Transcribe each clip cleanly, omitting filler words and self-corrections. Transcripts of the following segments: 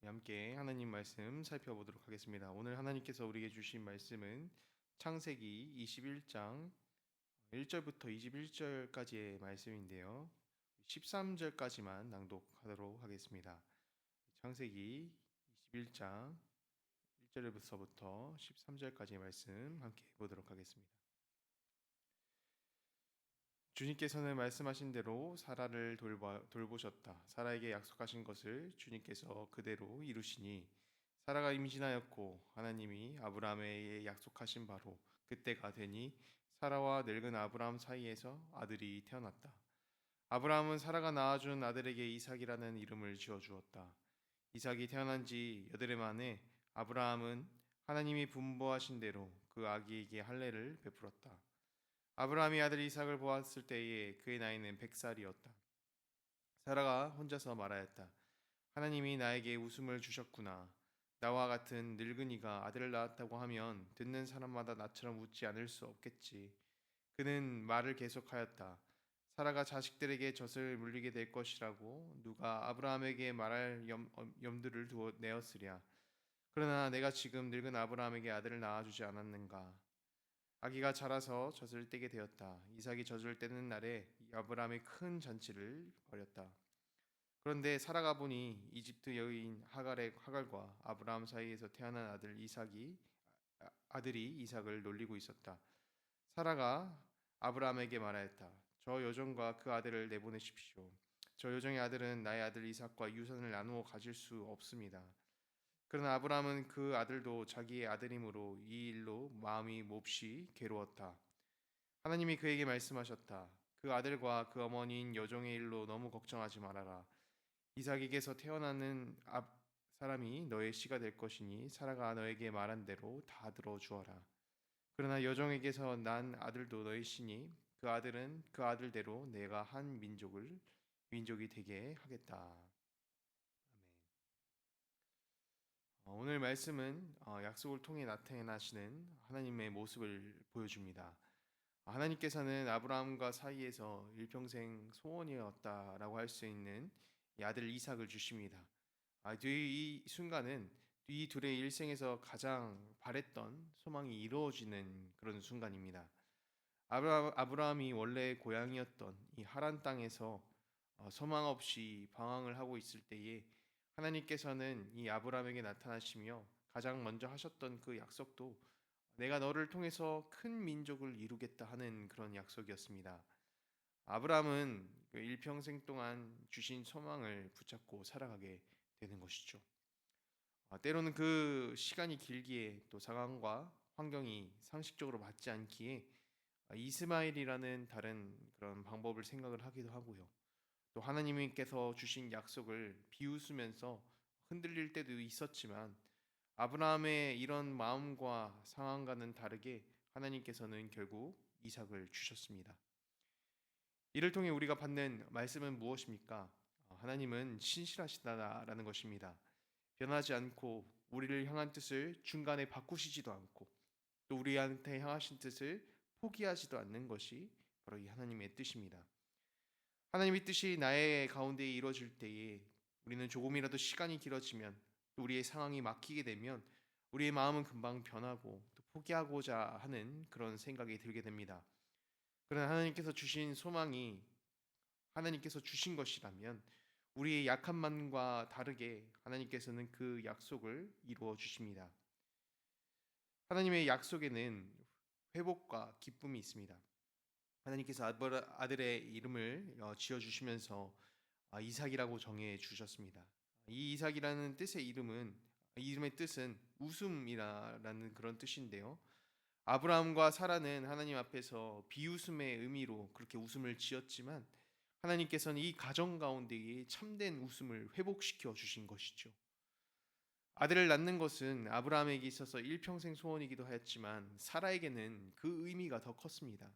함께 하나님 말씀 살펴보도록 하겠습니다. 오늘 하나님께서 우리에게 주신 말씀은 창세기 21장 1절부터 21절까지의 말씀인데요. 13절까지만 낭독하도록 하겠습니다. 창세기 21장 1절부터 13절까지의 말씀 함께 보도록 하겠습니다. 주님께서는 말씀하신 대로 사라를 돌보셨다. 사라에게 약속하신 것을 주님께서 그대로 이루시니 사라가 임신하였고 하나님이 아브라함에게 약속하신 바로 그때가 되니 사라와 늙은 아브라함 사이에서 아들이 태어났다. 아브라함은 사라가 낳아준 아들에게 이삭이라는 이름을 지어주었다. 이삭이 태어난 지 8해 만에 아브라함은 하나님이 분부하신 대로 그 아기에게 할례를 베풀었다. 아브라함이 아들 이삭을 보았을 때에 그의 나이는 100살이었다. 사라가 혼자서 말하였다. 하나님이 나에게 웃음을 주셨구나. 나와 같은 늙은이가 아들을 낳았다고 하면 듣는 사람마다 나처럼 웃지 않을 수 없겠지. 그는 말을 계속하였다. 사라가 자식들에게 젖을 물리게 될 것이라고 누가 아브라함에게 말할 염두를 두어 내었으랴. 그러나 내가 지금 늙은 아브라함에게 아들을 낳아주지 않았는가. 아기가 자라서 젖을 떼게 되었다. 이삭이 젖을 떼는 날에 아브라함이 큰 잔치를 벌였다. 그런데 살아가 보니 이집트 여인 하갈과 아브라함 사이에서 태어난 아들이 이삭을 놀리고 있었다. 사라가 아브라함에게 말하였다. 저 여종과 그 아들을 내보내십시오. 저 여종의 아들은 나의 아들 이삭과 유산을 나누어 가질 수 없습니다. 그러나 아브라함은 그 아들도 자기의 아들이므로 이 일로 마음이 몹시 괴로웠다. 하나님이 그에게 말씀하셨다. 그 아들과 그 어머니인 여종의 일로 너무 걱정하지 말아라. 이삭에게서 태어나는 사람이 너의 씨가 될 것이니 사라가 너에게 말한 대로 다 들어주어라. 그러나 여종에게서 난 아들도 너의 씨니 그 아들은 그 아들대로 내가 한 민족이 되게 하겠다. 오늘 말씀은 약속을 통해 나타나시는 하나님의 모습을 보여줍니다. 하나님께서는 아브라함과 사이에서 일평생 소원이었다라고 할 수 있는 이 아들 이삭을 주십니다. 이 순간은 이 둘의 일생에서 가장 바랬던 소망이 이루어지는 그런 순간입니다. 아브라함이 원래 고향이었던 이 하란 땅에서 소망 없이 방황을 하고 있을 때에 하나님께서는 이 아브라함에게 나타나시며 가장 먼저 하셨던 그 약속도 내가 너를 통해서 큰 민족을 이루겠다 하는 그런 약속이었습니다. 아브라함은 그 일평생 동안 주신 소망을 붙잡고 살아가게 되는 것이죠. 때로는 그 시간이 길기에 또 상황과 환경이 상식적으로 맞지 않기에 이스마엘이라는 다른 그런 방법을 생각을 하기도 하고요. 또 하나님께서 주신 약속을 비웃으면서 흔들릴 때도 있었지만 아브라함의 이런 마음과 상황과는 다르게 하나님께서는 결국 이삭을 주셨습니다. 이를 통해 우리가 받는 말씀은 무엇입니까? 하나님은 신실하시다라는 것입니다. 변하지 않고 우리를 향한 뜻을 중간에 바꾸시지도 않고 또 우리한테 향하신 뜻을 포기하지도 않는 것이 바로 이 하나님의 뜻입니다. 하나님의 뜻이 나의 가운데 이루어질 때에 우리는 조금이라도 시간이 길어지면 또 우리의 상황이 막히게 되면 우리의 마음은 금방 변하고 또 포기하고자 하는 그런 생각이 들게 됩니다. 그러나 하나님께서 주신 소망이 하나님께서 주신 것이라면 우리의 약한 마음과 다르게 하나님께서는 그 약속을 이루어 주십니다. 하나님의 약속에는 회복과 기쁨이 있습니다. 하나님께서 아들의 이름을 지어주시면서 이삭이라고 정해 주셨습니다. 이 이삭이라는 이름의 뜻은 웃음이라는 그런 뜻인데요. 아브라함과 사라는 하나님 앞에서 비웃음의 의미로 그렇게 웃음을 지었지만 하나님께서는 이 가정 가운데에 참된 웃음을 회복시켜 주신 것이죠. 아들을 낳는 것은 아브라함에게 있어서 일평생 소원이기도 하였지만 사라에게는 그 의미가 더 컸습니다.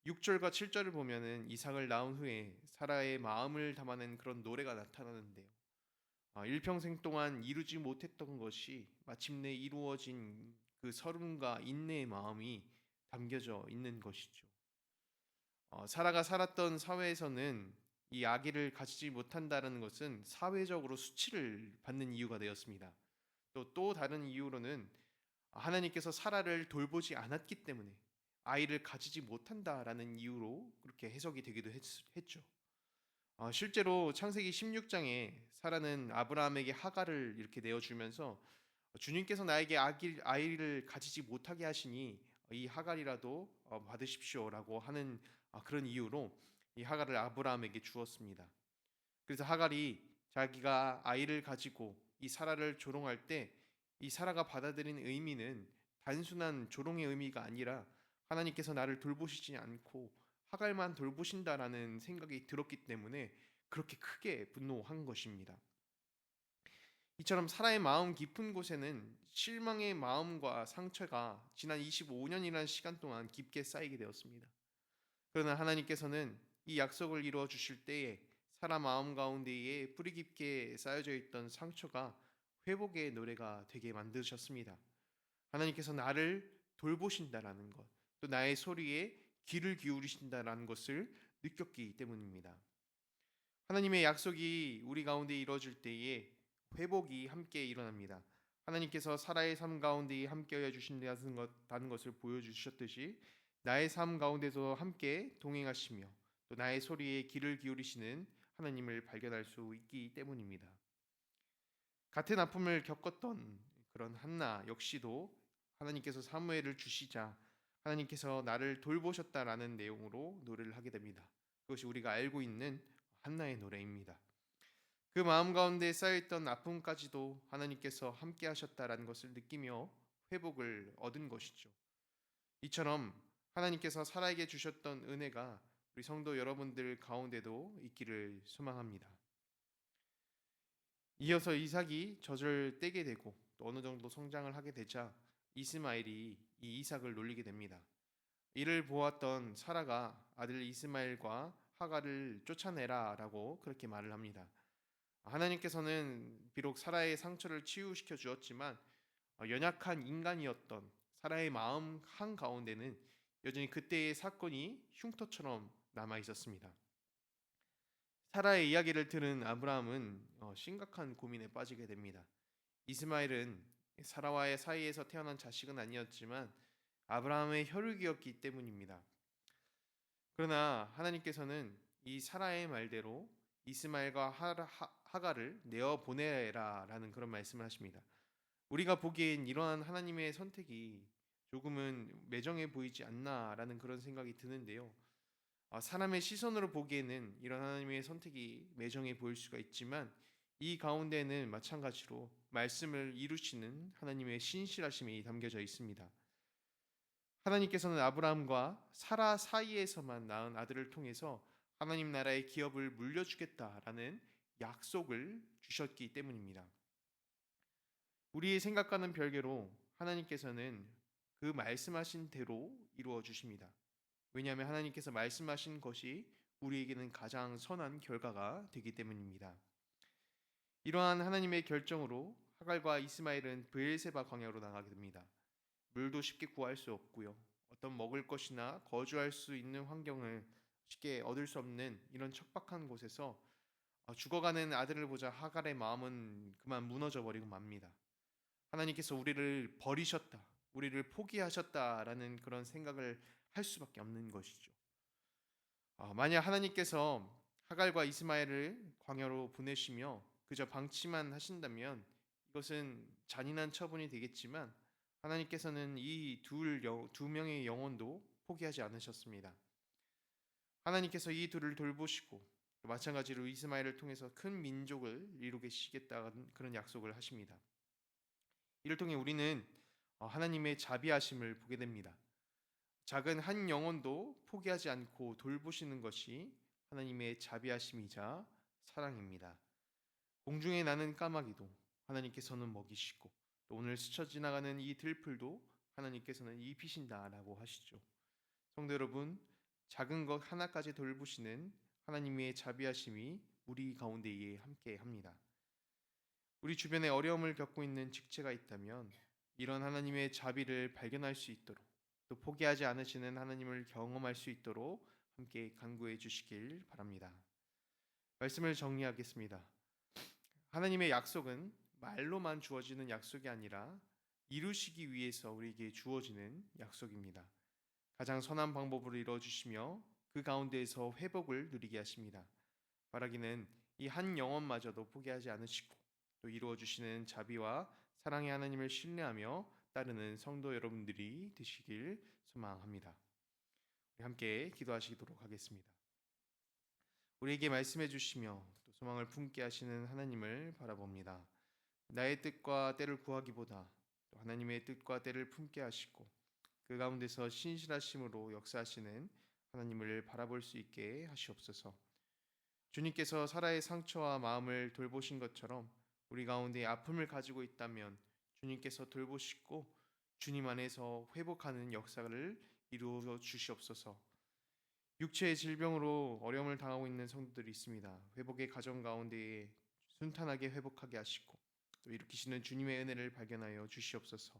6절과 7절을 보면은 이삭을 낳은 후에 사라의 마음을 담아낸 그런 노래가 나타나는데요. 일평생 동안 이루지 못했던 것이 마침내 이루어진 그 서름과 인내의 마음이 담겨져 있는 것이죠. 사라가 살았던 사회에서는 이 아기를 가지지 못한다라는 것은 사회적으로 수치를 받는 이유가 되었습니다. 또 다른 이유로는 하나님께서 사라를 돌보지 않았기 때문에 아이를 가지지 못한다라는 이유로 그렇게 해석이 되기도 했죠. 실제로 창세기 16장에 사라는 아브라함에게 하갈을 이렇게 내어주면서 주님께서 나에게 아이를 가지지 못하게 하시니 이 하갈이라도 받으십시오라고 하는 그런 이유로 이 하갈을 아브라함에게 주었습니다. 그래서 하갈이 자기가 아이를 가지고 이 사라를 조롱할 때 이 사라가 받아들인 의미는 단순한 조롱의 의미가 아니라 하나님께서 나를 돌보시지 않고 하갈만 돌보신다라는 생각이 들었기 때문에 그렇게 크게 분노한 것입니다. 이처럼 사라의 마음 깊은 곳에는 실망의 마음과 상처가 지난 25년이라는 시간 동안 깊게 쌓이게 되었습니다. 그러나 하나님께서는 이 약속을 이루어 주실 때에 사라 마음 가운데에 뿌리 깊게 쌓여져 있던 상처가 회복의 노래가 되게 만드셨습니다. 하나님께서 나를 돌보신다라는 것, 또 나의 소리에 귀를 기울이신다라는 것을 느꼈기 때문입니다. 하나님의 약속이 우리 가운데 이루어질 때에 회복이 함께 일어납니다. 하나님께서 사라의 삶 가운데 함께하여 주신다는 것을 보여주셨듯이 나의 삶 가운데서 함께 동행하시며 또 나의 소리에 귀를 기울이시는 하나님을 발견할 수 있기 때문입니다. 같은 아픔을 겪었던 그런 한나 역시도 하나님께서 사무엘을 주시자 하나님께서 나를 돌보셨다라는 내용으로 노래를 하게 됩니다. 그것이 우리가 알고 있는 한나의 노래입니다. 그 마음 가운데 쌓여있던 아픔까지도 하나님께서 함께 하셨다라는 것을 느끼며 회복을 얻은 것이죠. 이처럼 하나님께서 사라에게 주셨던 은혜가 우리 성도 여러분들 가운데도 있기를 소망합니다. 이어서 이삭이 젖을 떼게 되고 또 어느 정도 성장을 하게 되자 이스마엘이 이 이삭을 놀리게 됩니다. 이를 보았던 사라가 아들 이스마엘과 하갈을 쫓아내라라고 그렇게 말을 합니다. 하나님께서는 비록 사라의 상처를 치유시켜 주었지만 연약한 인간이었던 사라의 마음 한 가운데는 여전히 그때의 사건이 흉터처럼 남아 있었습니다. 사라의 이야기를 들은 아브라함은 심각한 고민에 빠지게 됩니다. 이스마엘은 사라와의 사이에서 태어난 자식은 아니었지만 아브라함의 혈육이었기 때문입니다. 그러나 하나님께서는 이 사라의 말대로 이스마엘과 하갈을 내어 보내라라는 그런 말씀을 하십니다. 우리가 보기엔 이러한 하나님의 선택이 조금은 매정해 보이지 않나라는 그런 생각이 드는데요. 사람의 시선으로 보기에는 이런 하나님의 선택이 매정해 보일 수가 있지만 이 가운데는 마찬가지로 말씀을 이루시는 하나님의 신실하심이 담겨져 있습니다. 하나님께서는 아브라함과 사라 사이에서만 낳은 아들을 통해서 하나님 나라의 기업을 물려주겠다라는 약속을 주셨기 때문입니다. 우리의 생각과는 별개로 하나님께서는 그 말씀하신 대로 이루어 주십니다. 왜냐하면 하나님께서 말씀하신 것이 우리에게는 가장 선한 결과가 되기 때문입니다. 이러한 하나님의 결정으로 하갈과 이스마엘은 브엘세바 광야로 나가게 됩니다. 물도 쉽게 구할 수 없고요. 어떤 먹을 것이나 거주할 수 있는 환경을 쉽게 얻을 수 없는 이런 척박한 곳에서 죽어가는 아들을 보자 하갈의 마음은 그만 무너져 버리고 맙니다. 하나님께서 우리를 버리셨다, 우리를 포기하셨다라는 그런 생각을 할 수밖에 없는 것이죠. 만약 하나님께서 하갈과 이스마엘을 광야로 보내시며 그저 방치만 하신다면 이것은 잔인한 처분이 되겠지만 하나님께서는 이 두 명의 영혼도 포기하지 않으셨습니다. 하나님께서 이 둘을 돌보시고 마찬가지로 이스마엘을 통해서 큰 민족을 이루시겠다는 그런 약속을 하십니다. 이를 통해 우리는 하나님의 자비하심을 보게 됩니다. 작은 한 영혼도 포기하지 않고 돌보시는 것이 하나님의 자비하심이자 사랑입니다. 공중에 나는 까마귀도 하나님께서는 먹이시고 또 오늘 스쳐 지나가는 이 들풀도 하나님께서는 입히신다라고 하시죠. 성도 여러분, 작은 것 하나까지 돌보시는 하나님의 자비하심이 우리 가운데에 함께합니다. 우리 주변에 어려움을 겪고 있는 직체가 있다면 이런 하나님의 자비를 발견할 수 있도록 또 포기하지 않으시는 하나님을 경험할 수 있도록 함께 간구해 주시길 바랍니다. 말씀을 정리하겠습니다. 하나님의 약속은 말로만 주어지는 약속이 아니라 이루시기 위해서 우리에게 주어지는 약속입니다. 가장 선한 방법으로 이루어 주시며 그 가운데에서 회복을 누리게 하십니다. 바라기는 이 한 영혼마저도 포기하지 않으시고 또 이루어 주시는 자비와 사랑의 하나님을 신뢰하며 따르는 성도 여러분들이 되시길 소망합니다. 우리 함께 기도하시도록 하겠습니다. 우리에게 말씀해 주시며 또 소망을 품게 하시는 하나님을 바라봅니다. 나의 뜻과 때를 구하기보다 또 하나님의 뜻과 때를 품게 하시고 그 가운데서 신실하심으로 역사하시는 하나님을 바라볼 수 있게 하시옵소서. 주님께서 사라의 상처와 마음을 돌보신 것처럼 우리 가운데 아픔을 가지고 있다면 주님께서 돌보시고 주님 안에서 회복하는 역사를 이루어 주시옵소서. 육체의 질병으로 어려움을 당하고 있는 성도들이 있습니다. 회복의 과정 가운데에 순탄하게 회복하게 하시고 또 일으키시는 주님의 은혜를 발견하여 주시옵소서.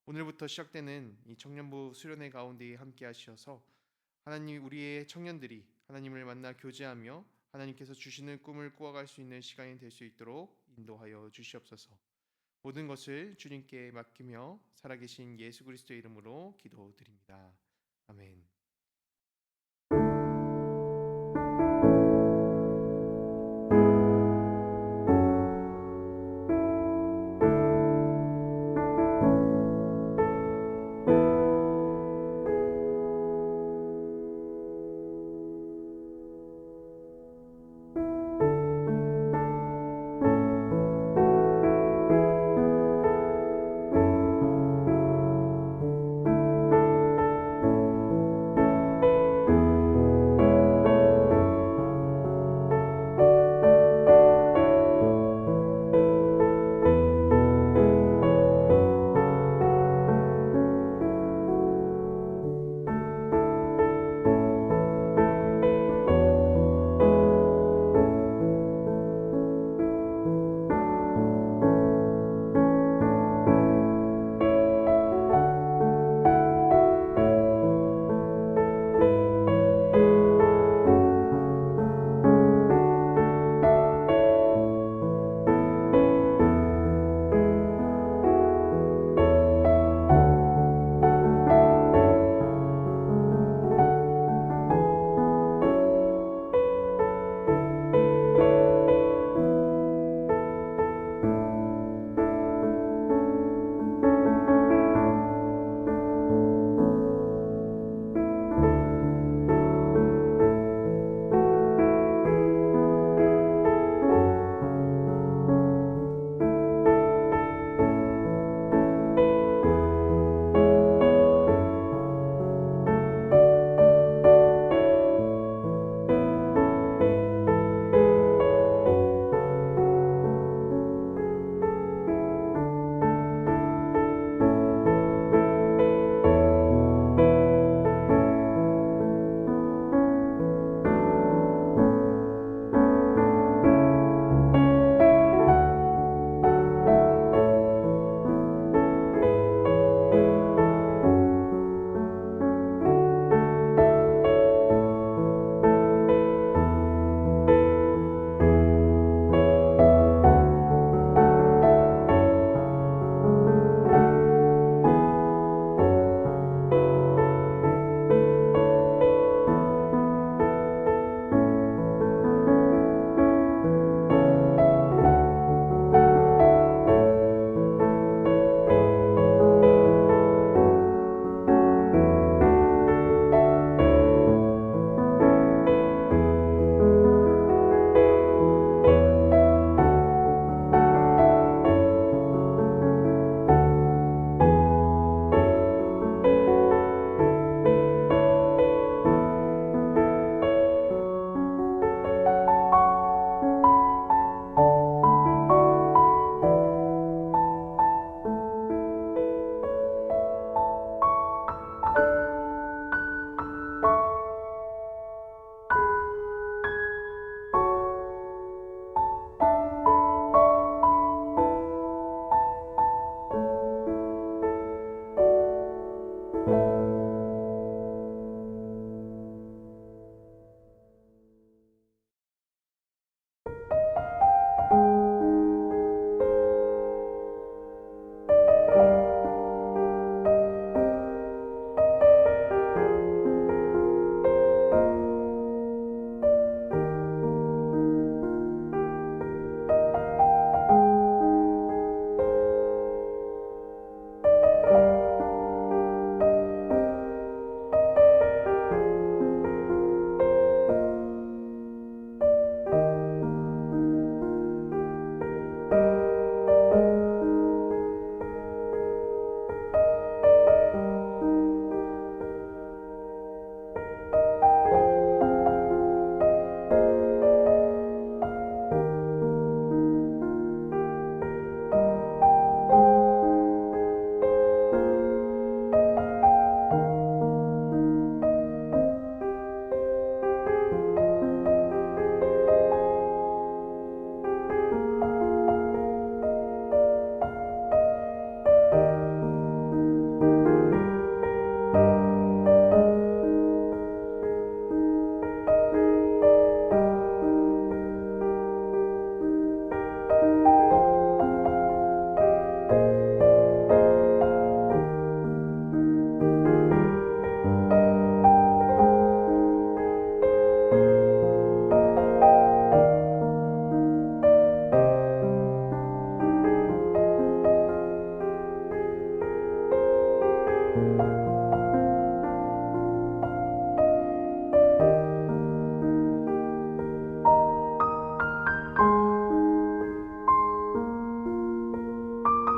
오늘부터 시작되는 이 청년부 수련회 가운데에 함께 하시어서 하나님 우리의 청년들이 하나님을 만나 교제하며 하나님께서 주시는 꿈을 꾸어갈 수 있는 시간이 될 수 있도록 인도하여 주시옵소서. 모든 것을 주님께 맡기며 살아계신 예수 그리스도의 이름으로 기도드립니다. 아멘.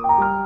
감사합니다.